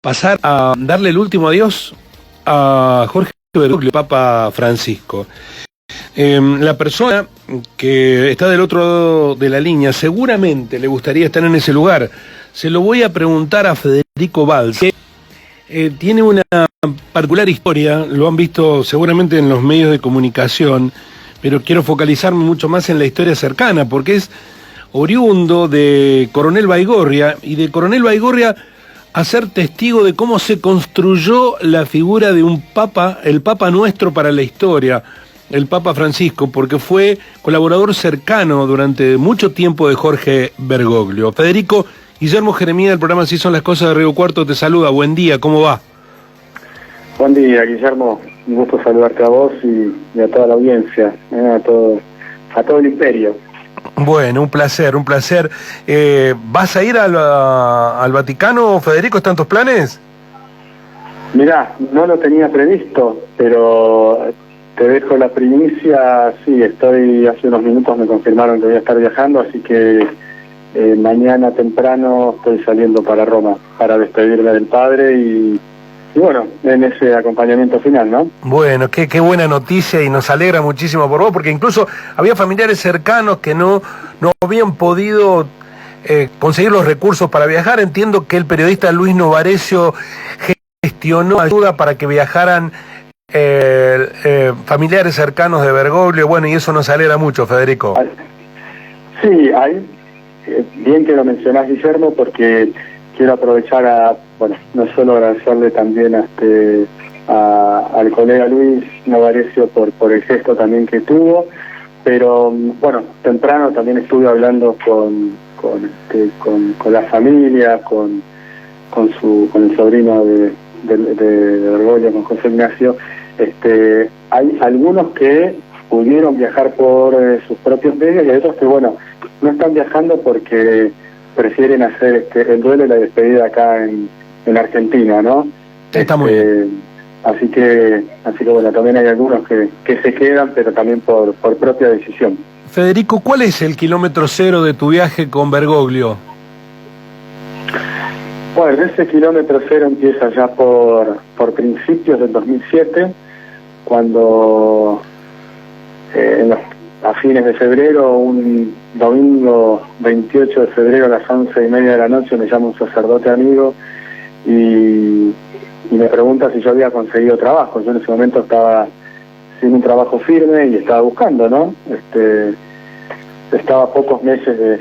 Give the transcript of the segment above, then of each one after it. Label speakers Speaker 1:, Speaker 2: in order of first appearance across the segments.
Speaker 1: pasar a darle el último adiós a Jorge Bergoglio, Papa Francisco. La persona que está del otro lado de la línea seguramente le gustaría estar en ese lugar. Se lo voy a preguntar a Federico Valls, que tiene una particular historia, lo han visto seguramente en los medios de comunicación, pero quiero focalizarme mucho más en la historia cercana, porque es oriundo de Coronel Baigorria, y de Coronel Baigorria a ser testigo de cómo se construyó la figura de un papa, el papa nuestro para la historia, el Papa Francisco, porque fue colaborador cercano durante mucho tiempo de Jorge Bergoglio. Federico, Guillermo Jeremía del programa Así Son las Cosas de Río Cuarto te saluda. Buen día, ¿cómo va?
Speaker 2: Buen día, Guillermo. Un gusto saludarte a vos y a toda la audiencia, a todo el imperio.
Speaker 1: Bueno, un placer, un placer. ¿Vas a ir al Vaticano, Federico? ¿Están tus planes?
Speaker 2: Mirá, no lo tenía previsto, pero te dejo la primicia. Sí, hace unos minutos me confirmaron que voy a estar viajando, así que mañana temprano estoy saliendo para Roma para despedirme del padre y bueno, en ese acompañamiento final, ¿no?
Speaker 1: Bueno, qué buena noticia y nos alegra muchísimo por vos, porque incluso había familiares cercanos que no habían podido conseguir los recursos para viajar. Entiendo que el periodista Luis Novarecio gestionó ayuda para que viajaran familiares cercanos de Bergoglio, bueno, y eso nos alegra mucho, Federico.
Speaker 2: Sí, bien que lo mencionás, Guillermo, porque quiero aprovechar no solo agradecerle también al colega Luis Novarecio por el gesto también que tuvo, pero bueno, temprano también estuve hablando con la familia, con el sobrino de Bergoglio, con José Ignacio. Hay algunos que pudieron viajar por sus propios medios y hay otros que no están viajando porque prefieren hacer el duelo y la despedida acá en Argentina, ¿no?
Speaker 1: Está muy bien.
Speaker 2: Así que también hay algunos que se quedan, pero también por propia decisión.
Speaker 1: Federico, ¿cuál es el kilómetro cero de tu viaje con Bergoglio?
Speaker 2: Bueno, ese kilómetro cero empieza ya por principios del 2007, cuando a fines de febrero, un domingo 28 de febrero a las 11:30 de la noche, me llama un sacerdote amigo y me pregunta si yo había conseguido trabajo. Yo en ese momento estaba sin un trabajo firme y estaba buscando, ¿no? Estaba a pocos meses de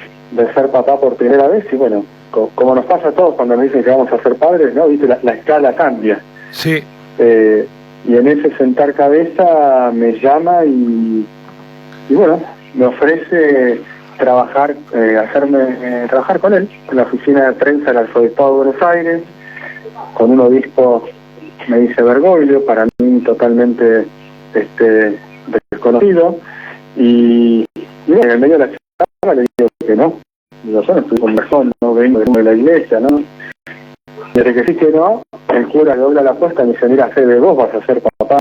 Speaker 2: ser papá por primera vez y bueno, como nos pasa a todos cuando nos dicen que vamos a ser padres, ¿no? ¿Viste? La escala cambia.
Speaker 1: Sí.
Speaker 2: Y en ese sentar cabeza me llama y bueno, me ofrece trabajar con él en la oficina de prensa del Arzobispado de Buenos Aires, con un obispo, me dice Bergoglio, para mí totalmente desconocido, y en el medio de la charla le digo que no. Yo no estoy con razón, no vengo de la iglesia, ¿no? Desde que sí que no, el cura le dobla la apuesta y me dice: mira, Fede, vos vas a ser papá.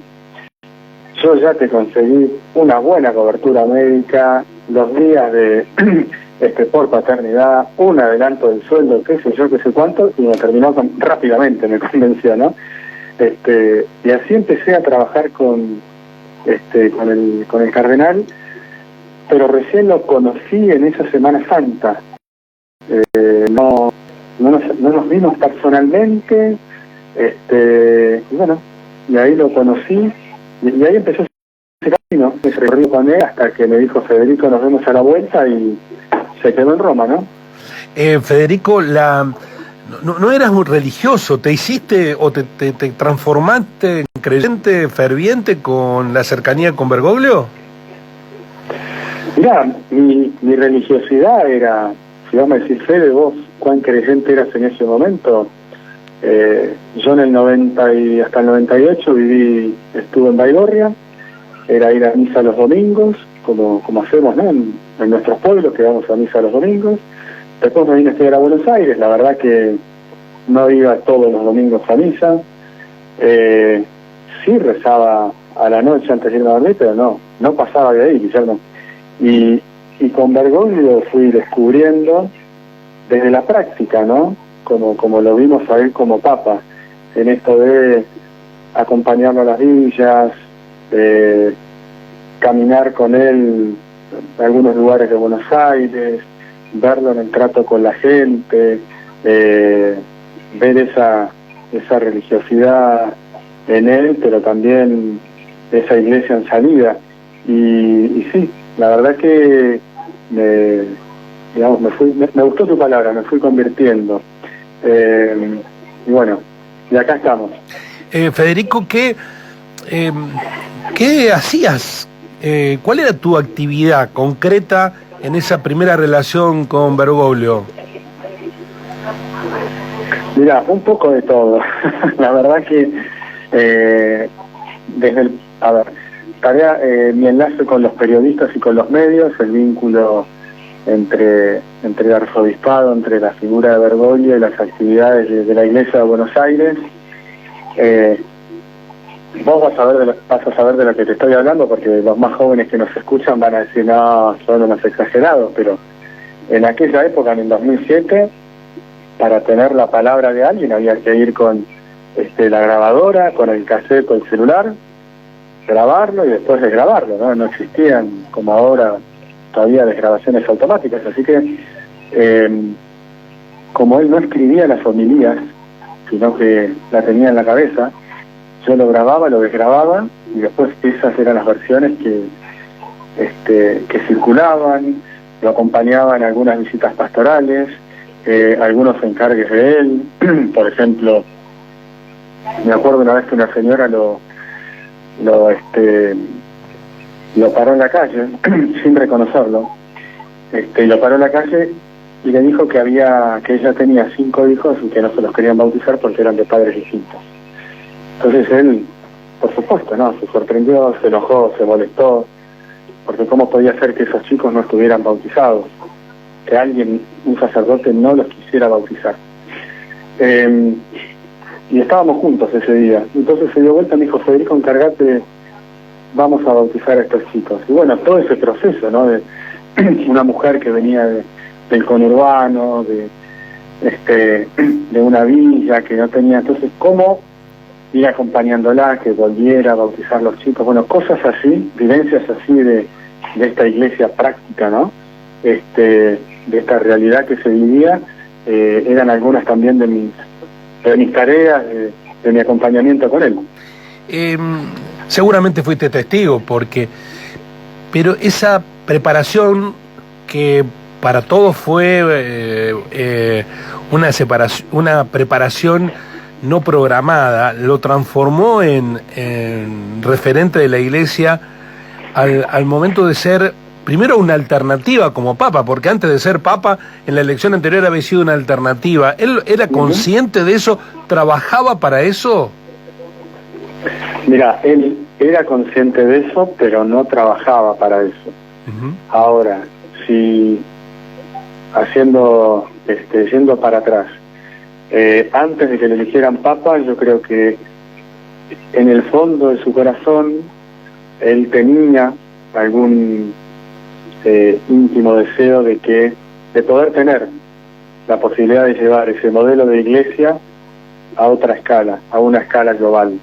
Speaker 2: Yo ya te conseguí una buena cobertura médica, los días de por paternidad, un adelanto del sueldo, qué sé yo, qué sé cuánto, y me terminó rápidamente, me convenció, ¿no? Y así empecé a trabajar con el cardenal, pero recién lo conocí en esa Semana Santa. No nos vimos personalmente, y ahí lo conocí. Y ahí empezó ese camino, ese recorrido con él, hasta que me dijo: Federico, nos vemos a la vuelta, y se quedó en Roma, ¿no?
Speaker 1: Federico, no eras muy religioso, ¿te hiciste o te transformaste en creyente ferviente con la cercanía con Bergoglio?
Speaker 2: Mirá, mi religiosidad era, si vamos a decir, Fede, vos, ¿cuán creyente eras en ese momento? Yo en el 90 y hasta el 98 estuve en Baigorria, era ir a misa los domingos, como hacemos, ¿no? En nuestros pueblos, que vamos a misa los domingos. Después me vine a estudiar a Buenos Aires, la verdad que no iba todos los domingos a misa, sí rezaba a la noche antes de irme a dormir, pero no pasaba de ahí, Guillermo. Y con Bergoglio fui descubriendo desde la práctica, ¿no? como lo vimos a él como papa, en esto de acompañarlo a las villas, caminar con él en algunos lugares de Buenos Aires, verlo en el trato con la gente, ver esa religiosidad en él, pero también esa iglesia en salida. Y sí, la verdad que me gustó tu palabra, me fui convirtiendo. Y bueno, y acá estamos.
Speaker 1: Federico, ¿qué hacías? ¿Cuál era tu actividad concreta en esa primera relación con Bergoglio?
Speaker 2: Mira, un poco de todo. La verdad que mi enlace con los periodistas y con los medios, el vínculo entre el arzobispado, entre la figura de Bergoglio y las actividades de la Iglesia de Buenos Aires. Vos vas a saber de lo que te estoy hablando, porque los más jóvenes que nos escuchan van a decir, no, son unos exagerados, pero en aquella época, en el 2007, para tener la palabra de alguien había que ir con la grabadora, con el cassette, con el celular, grabarlo y después desgrabarlo, ¿no? No existían, como ahora, todavía desgrabaciones automáticas, así que como él no escribía las homilías, sino que la tenía en la cabeza, yo lo grababa, lo desgrababa, y después esas eran las versiones que circulaban, lo acompañaban en algunas visitas pastorales, algunos encargues de él. Por ejemplo, me acuerdo una vez que una señora lo paró en la calle, sin reconocerlo, lo paró en la calle y le dijo que ella tenía 5 hijos y que no se los querían bautizar porque eran de padres distintos. Entonces él, por supuesto, ¿no? Se sorprendió, se enojó, se molestó, porque cómo podía ser que esos chicos no estuvieran bautizados, que un sacerdote no los quisiera bautizar. Y estábamos juntos ese día. Entonces se dio vuelta y me dijo, Federico, encargate, vamos a bautizar a estos chicos. Y bueno, todo ese proceso, ¿no? De una mujer que venía del conurbano, de una villa que no tenía. Entonces, ¿cómo ir acompañándola, que volviera a bautizar a los chicos? Bueno, cosas así, vivencias así de esta iglesia práctica, ¿no? De esta realidad que se vivía, eran algunas también de mis tareas, de mi acompañamiento con él.
Speaker 1: Seguramente fuiste testigo, pero esa preparación que para todos fue una preparación no programada, lo transformó en referente de la Iglesia al momento de ser primero una alternativa como papa, porque antes de ser papa en la elección anterior había sido una alternativa. ¿Él era consciente de eso? ¿Trabajaba para eso?
Speaker 2: Mira, él era consciente de eso, pero no trabajaba para eso. Ahora, si yendo para atrás, antes de que le eligieran papa, yo creo que en el fondo de su corazón él tenía algún íntimo deseo de poder tener la posibilidad de llevar ese modelo de iglesia a otra escala, a una escala global.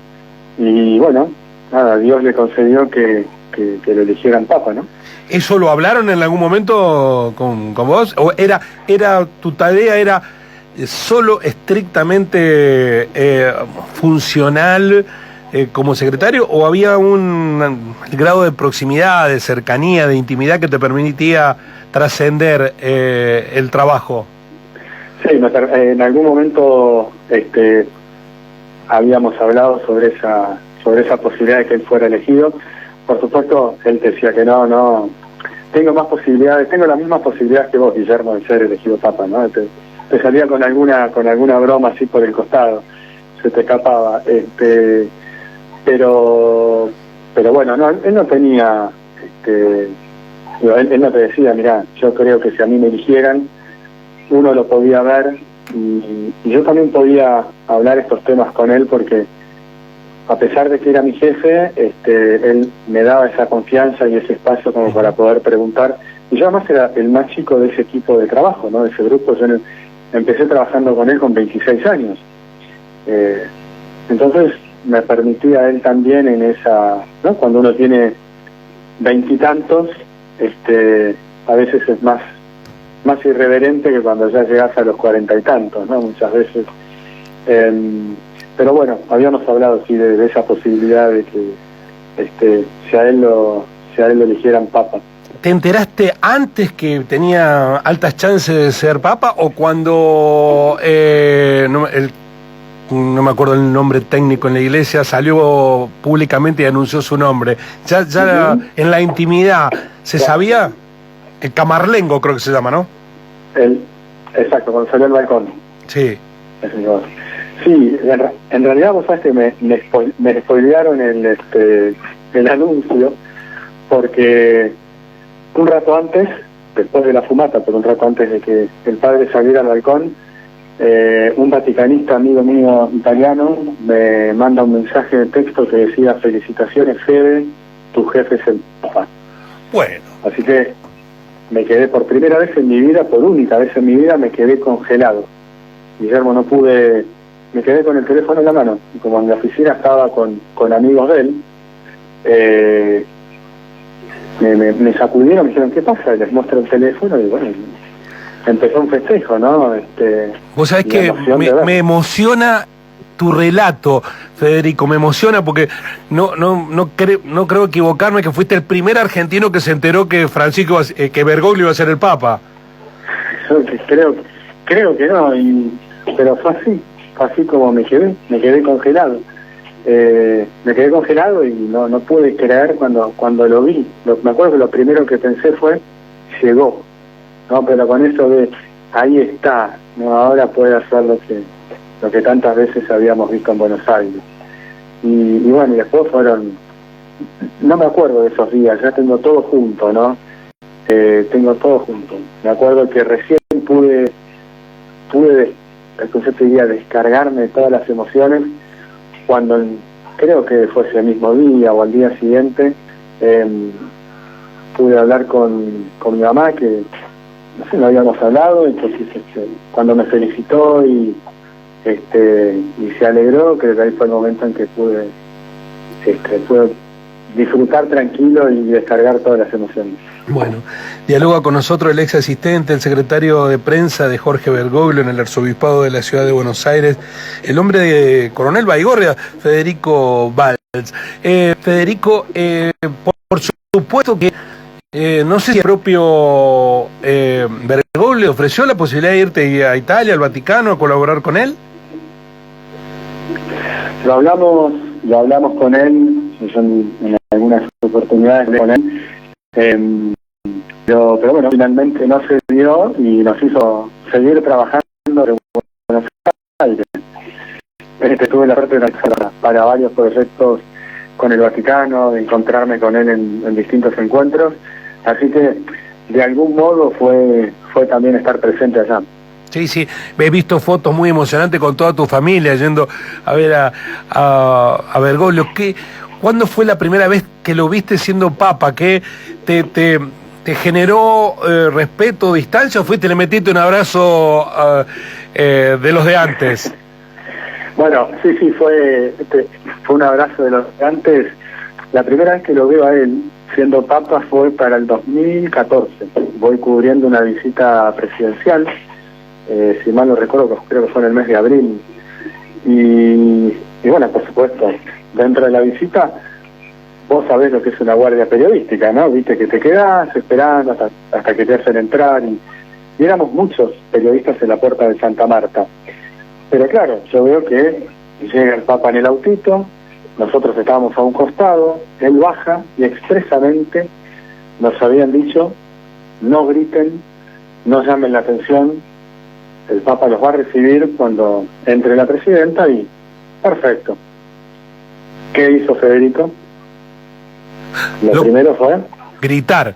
Speaker 2: Y bueno, nada, Dios le concedió que lo eligieran papa, ¿no?
Speaker 1: ¿Eso lo hablaron en algún momento con vos? ¿O era tu tarea era solo estrictamente funcional como secretario, o había un grado de proximidad, de cercanía, de intimidad que te permitía trascender el trabajo?
Speaker 2: Sí, en algún momento habíamos hablado sobre esa posibilidad de que él fuera elegido. Por supuesto, él decía que no, tengo las mismas posibilidades que vos, Guillermo, de ser elegido papa, ¿no? Te salía con alguna broma así por el costado, se te escapaba. Pero bueno, no, él no tenía, él no te decía, mirá, yo creo que si a mí me eligieran, uno lo podía ver, y yo también podía hablar estos temas con él, porque a pesar de que era mi jefe, él me daba esa confianza y ese espacio como para poder preguntar. Y yo además era el más chico de ese equipo de trabajo, ¿no? De ese grupo. Yo en empecé trabajando con él con 26 años. Entonces me permitía él también en esa, ¿no? Cuando uno tiene veintitantos, a veces es más irreverente que cuando ya llegas a los 40 y tantos, ¿no? Muchas veces. Pero bueno, habíamos hablado sí de esa posibilidad de que si a él lo eligieran papa.
Speaker 1: ¿Te enteraste antes que tenía altas chances de ser papa o cuando no me acuerdo el nombre técnico en la iglesia, salió públicamente y anunció su nombre? Ya en la intimidad, ¿se sabía? El camarlengo creo que se llama, ¿no?
Speaker 2: Exacto, cuando salió al balcón.
Speaker 1: Sí.
Speaker 2: Sí, en realidad vos sabés que me spoilearon el anuncio, porque un rato antes, después de la fumata, pero un rato antes de que el padre saliera al balcón, un vaticanista amigo mío italiano me manda un mensaje de texto que decía: felicitaciones Fede, tu jefe es el papa.
Speaker 1: Bueno.
Speaker 2: Así que me quedé por primera vez en mi vida, por única vez en mi vida, me quedé congelado. Guillermo, no pude, me quedé con el teléfono en la mano, y como en la oficina estaba con amigos de él, me sacudieron, me dijeron: ¿qué pasa? Les muestro el teléfono y bueno, empezó un festejo, ¿no?
Speaker 1: Vos sabés que me emociona tu relato, Federico, me emociona porque no creo equivocarme, que fuiste el primer argentino que se enteró que que Bergoglio iba a ser el Papa.
Speaker 2: Creo que no, pero fue así como me quedé congelado. Me quedé congelado y no pude creer cuando lo vi. Me acuerdo que lo primero que pensé fue: llegó, ¿no? Pero con eso de ahí está, ¿no? Ahora puede hacer lo que tantas veces habíamos visto en Buenos Aires. Y bueno, y después no me acuerdo de esos días, ya tengo todo junto, ¿no? Tengo todo junto. Me acuerdo que recién pude el concepto diría descargarme de todas las emociones cuando, creo que fue ese mismo día o al día siguiente, pude hablar con mi mamá, que no sé, no habíamos hablado. Entonces cuando me felicitó y se alegró, creo que ahí fue el momento en que pude disfrutar tranquilo y descargar todas las emociones.
Speaker 1: Bueno, dialoga con nosotros el ex asistente, el secretario de prensa de Jorge Bergoglio en el arzobispado de la ciudad de Buenos Aires, el hombre de Coronel Baigorria, Federico Valls. Federico, por supuesto que no sé si el propio Bergoglio ofreció la posibilidad de irte a Italia, al Vaticano, a colaborar con él.
Speaker 2: Lo hablamos con él, yo en algunas oportunidades con él, pero bueno, finalmente no se dio y nos hizo seguir trabajando en Buenos Aires. Tuve la suerte de trabajar para varios proyectos con el Vaticano, de encontrarme con él en distintos encuentros, así que de algún modo fue también estar presente allá.
Speaker 1: Sí, he visto fotos muy emocionantes con toda tu familia yendo a ver a Bergoglio. ¿Cuándo fue la primera vez que lo viste siendo papa? ¿Qué te generó respeto, distancia, o fuiste y le metiste un abrazo de los de antes?
Speaker 2: Bueno, sí, fue un abrazo de los de antes. La primera vez que lo veo a él siendo papa fue para el 2014. Voy cubriendo una visita presidencial, si mal no recuerdo, creo que fue en el mes de abril. Y bueno, por supuesto, dentro de la visita, vos sabés lo que es una guardia periodística, ¿no? Viste que te quedás esperando hasta que te hacen entrar, y éramos muchos periodistas en la puerta de Santa Marta. Pero claro, yo veo que llega el Papa en el autito, nosotros estábamos a un costado, él baja y expresamente nos habían dicho: no griten, no llamen la atención, el Papa los va a recibir cuando entre la presidenta. Y perfecto. ¿Qué hizo Federico? Lo primero fue
Speaker 1: gritar.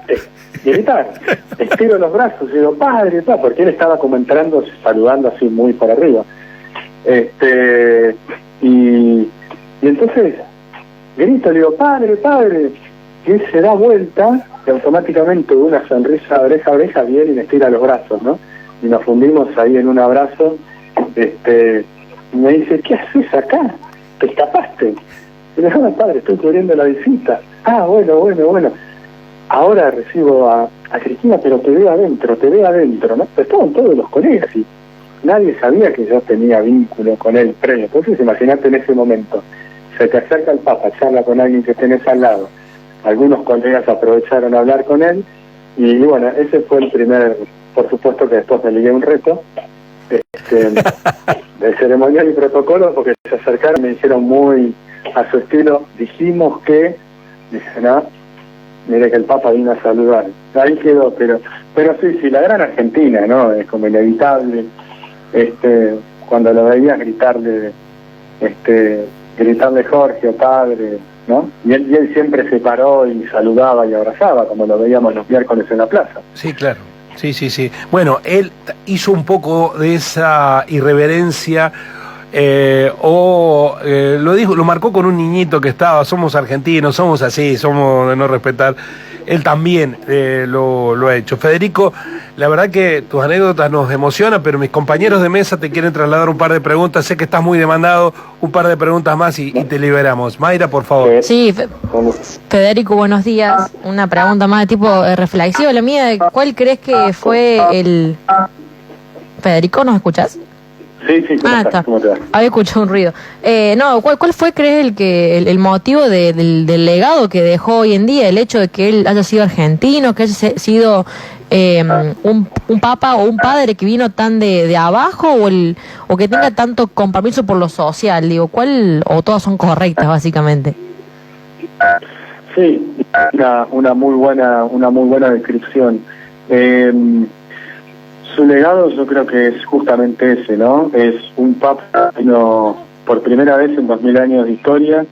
Speaker 2: Gritar. Estiro los brazos y digo: padre, porque él estaba como entrando, saludando así muy para arriba. Y entonces grito, le digo: padre, y él se da vuelta y automáticamente una sonrisa oreja a oreja viene y me estira los brazos, ¿no? y nos fundimos ahí en un abrazo. Y me dice, ¿qué haces acá? ¿Te escapaste? Y le digo, no, padre, estoy cubriendo la visita. Ah, bueno. Ahora recibo a Cristina, pero te veo adentro, ¿no? Pero estaban todos los colegas y nadie sabía que yo tenía vínculo con él previo. Entonces, imagínate en ese momento, se te acerca el Papa, charla con alguien que tenés al lado. Algunos colegas aprovecharon a hablar con él y bueno, ese fue el primer, por supuesto que después me ligué un reto de ceremonial y protocolo, porque se acercaron, me dijeron muy a su estilo, dijimos que, dice, no, mire que el Papa vino a saludar. Ahí quedó, pero sí, la gran Argentina, ¿no? Es como inevitable, cuando lo veías gritarle Jorge o padre, ¿no? Y él siempre se paró y saludaba y abrazaba, como lo veíamos los miércoles en la plaza.
Speaker 1: Sí, claro. Sí. Bueno, él hizo un poco de esa irreverencia, lo marcó con un niñito que estaba, somos argentinos, somos así, somos de no respetar. Él también lo ha hecho. Federico, la verdad que tus anécdotas nos emocionan, pero mis compañeros de mesa te quieren trasladar un par de preguntas. Sé que estás muy demandado, un par de preguntas más y te liberamos. Mayra, por favor.
Speaker 3: Sí, Federico, buenos días. Una pregunta más de tipo reflexiva. La mía, ¿cuál crees que fue el... Federico, ¿nos escuchás?
Speaker 2: Sí,
Speaker 3: está.
Speaker 2: ¿Cómo te va?
Speaker 3: Había escuchado un ruido. ¿Cuál fue, crees, el motivo del legado que dejó hoy en día? El hecho de que él haya sido argentino, que haya sido un papa o un padre que vino tan de abajo, o que tenga tanto compromiso por lo social, digo, ¿cuál, o todas son correctas básicamente?
Speaker 2: Sí, una muy buena descripción. Su legado yo creo que es justamente ese, ¿no? Es un papa que vino por primera vez en 2000 años de historia,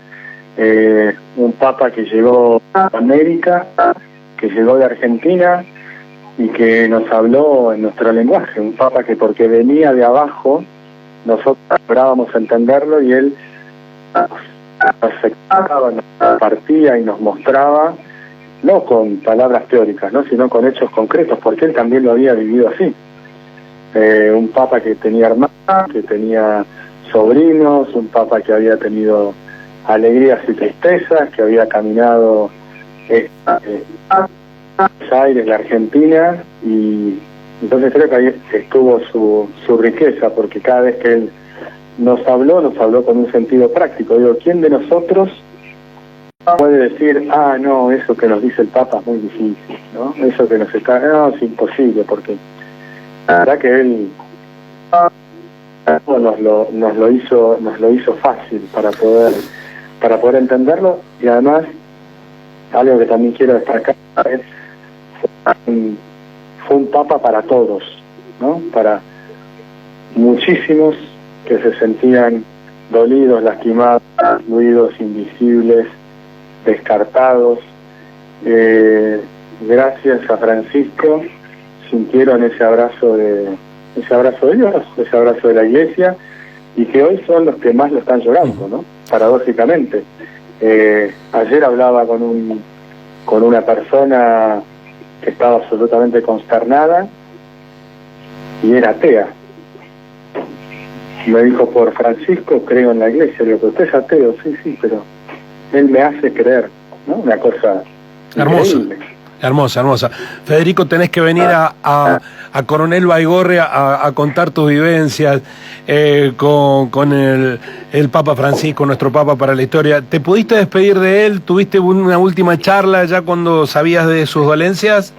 Speaker 2: un papa que llegó a América, que llegó de Argentina y que nos habló en nuestro lenguaje, un papa que porque venía de abajo nosotros lográbamos entenderlo y él nos explicaba, nos compartía y nos mostraba, no con palabras teóricas, ¿no? Sino con hechos concretos, porque él también lo había vivido así. Un papa que tenía hermanos, que tenía sobrinos, un papa que había tenido alegrías y tristezas, que había caminado Buenos Aires, la Argentina, y entonces creo que ahí estuvo su riqueza, porque cada vez que él nos habló con un sentido práctico. Digo, ¿quién de nosotros puede decir, no, eso que nos dice el Papa es muy difícil, ¿no? Eso que no, es imposible, porque la verdad que él nos lo hizo fácil para poder entenderlo, y además algo que también quiero destacar es fue un papa para todos, ¿no? Para muchísimos que se sentían dolidos, lastimados, excluidos, invisibles, descartados. Gracias a Francisco sintieron ese abrazo de Dios, ese abrazo de la Iglesia, y que hoy son los que más lo están llorando, ¿no? Paradójicamente. Ayer hablaba con una persona que estaba absolutamente consternada y era atea. Me dijo, por Francisco creo en la Iglesia. Le digo, ¿usted es ateo? Sí, pero él me hace creer, ¿no? Una cosa increíble.
Speaker 1: Hermosa. Federico, tenés que venir a Coronel Baigorria a contar tus vivencias con el Papa Francisco, nuestro Papa para la historia. ¿Te pudiste despedir de él? ¿Tuviste una última charla ya cuando sabías de sus dolencias?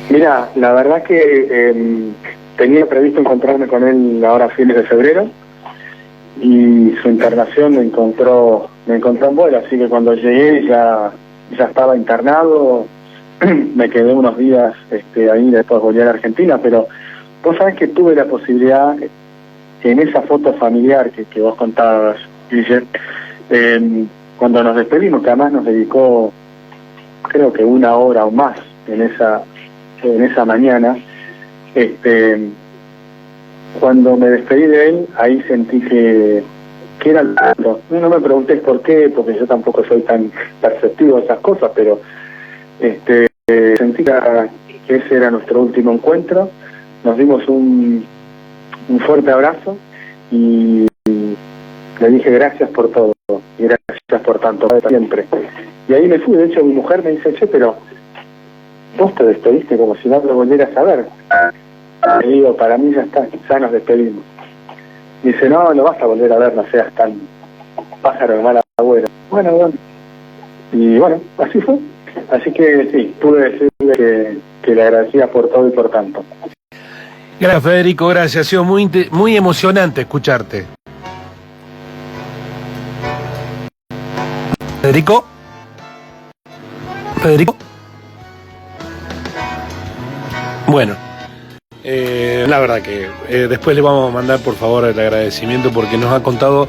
Speaker 2: Mira, la verdad que tenía previsto encontrarme con él ahora a fines de febrero, y su internación me encontró en vuelo, así que cuando llegué ya estaba internado. Me quedé unos días ahí, después volví a la Argentina, pero vos sabés que tuve la posibilidad, en esa foto familiar que vos contabas, Guille, cuando nos despedimos, que además nos dedicó creo que 1 hora o más en esa mañana, cuando me despedí de él, ahí sentí que era el momento. No me preguntes por qué, porque yo tampoco soy tan perceptivo de esas cosas, pero sentí que ese era nuestro último encuentro, nos dimos un fuerte abrazo y le dije gracias por todo y gracias por tanto, siempre. Y ahí me fui. De hecho mi mujer me dice, che, pero vos te despediste como si no lo volvieras a ver. Le digo, para mí ya está, ya nos despedimos. Dice, no vas a volver a ver, no seas tan pájaro de mala agüero. Bueno. Y bueno, así fue. Así que sí, pude decirle que le agradecía por todo y por tanto.
Speaker 1: Gracias, Federico, gracias. Ha sido muy emocionante escucharte. Federico. Bueno, la verdad que después le vamos a mandar por favor el agradecimiento porque nos ha contado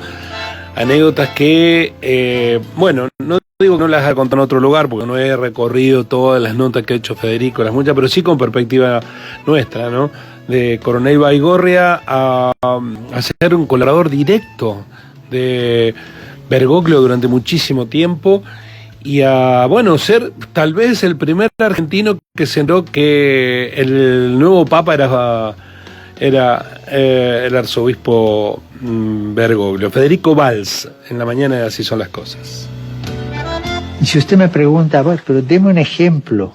Speaker 1: anécdotas que, bueno, no digo que no las haya contado en otro lugar porque no he recorrido todas las notas que ha hecho Federico, las muchas, pero sí con perspectiva nuestra, ¿no? De Coronel Baigorria a ser un colaborador directo de Bergoglio durante muchísimo tiempo y a, bueno, ser tal vez el primer argentino que se enteró que el nuevo papa era el arzobispo Bergoglio. Federico Valls, en la mañana de Así Son las Cosas.
Speaker 4: Y si usted me pregunta, bueno, pero deme un ejemplo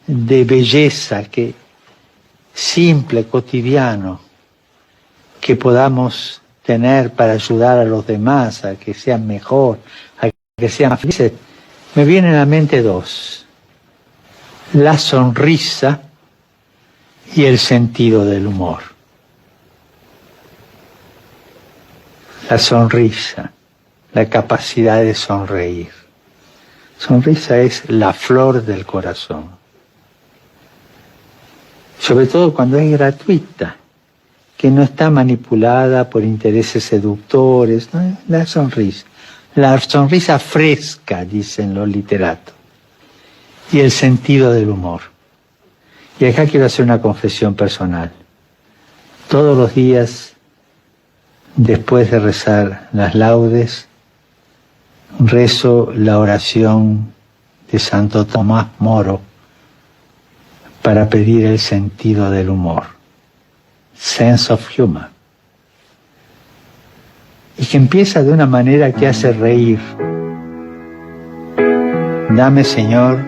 Speaker 4: de belleza simple, cotidiano, que podamos tener para ayudar a los demás, a que sean mejor, a que sean más felices, me vienen a la mente dos: la sonrisa y el sentido del humor. La sonrisa, la capacidad de sonreír. Sonrisa es la flor del corazón. Sobre todo cuando es gratuita, que no está manipulada por intereses seductores, ¿no? La sonrisa fresca, dicen los literatos, y el sentido del humor. Y acá quiero hacer una confesión personal. Todos los días, después de rezar las laudes, rezo la oración de Santo Tomás Moro para pedir el sentido del humor, sense of humor, y que empieza de una manera que hace reír. Dame, Señor,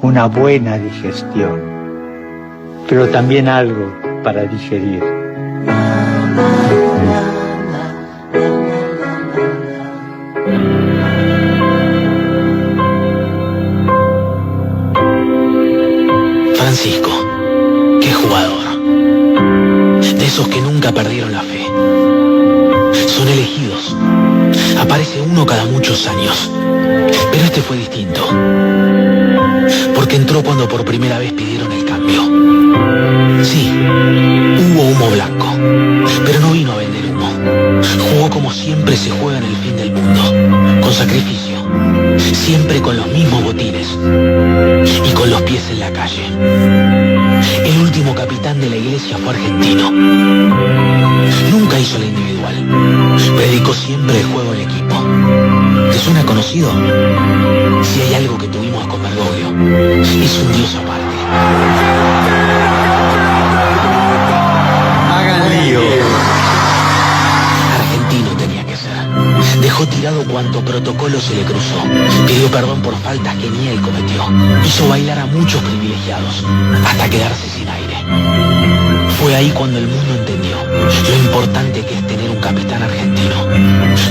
Speaker 4: una buena digestión, pero también algo para digerir.
Speaker 5: Francisco, qué jugador. De esos que nunca perdieron la fe. Son elegidos. Aparece uno cada muchos años. Pero este fue distinto. Porque entró cuando por primera vez pidieron el cambio. Sí, hubo humo blanco. Pero no vino a vender humo. Jugó como siempre se juega en el fin del mundo. Con sacrificio. Siempre con los mismos botines. Y con los pies en la calle. El último capitán de la iglesia fue argentino. Nunca hizo la individual. Predicó siempre el juego en equipo. ¿Te suena conocido? Si hay algo que tuvimos con Bergoglio, es un dios aparte.
Speaker 4: Hagan lío.
Speaker 5: Argentino tenía que ser. Dejó tirado cuanto protocolo se le cruzó. Pidió perdón por faltas que ni él cometió. Hizo bailar a muchos privilegiados, hasta quedarse sin aire. Fue ahí cuando el mundo entendió lo importante que es tener un capitán argentino,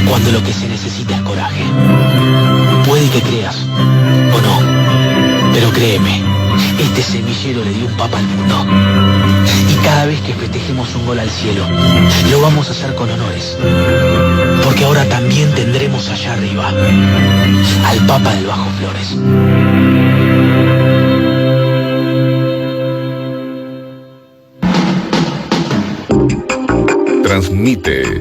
Speaker 5: cuando lo que se necesita es coraje. Puede que creas, o no, pero créeme, este semillero le dio un papa al mundo. Y cada vez que festejemos un gol al cielo, lo vamos a hacer con honores. Porque ahora también tendremos allá arriba al Papa del Bajo Flores.
Speaker 6: Transmite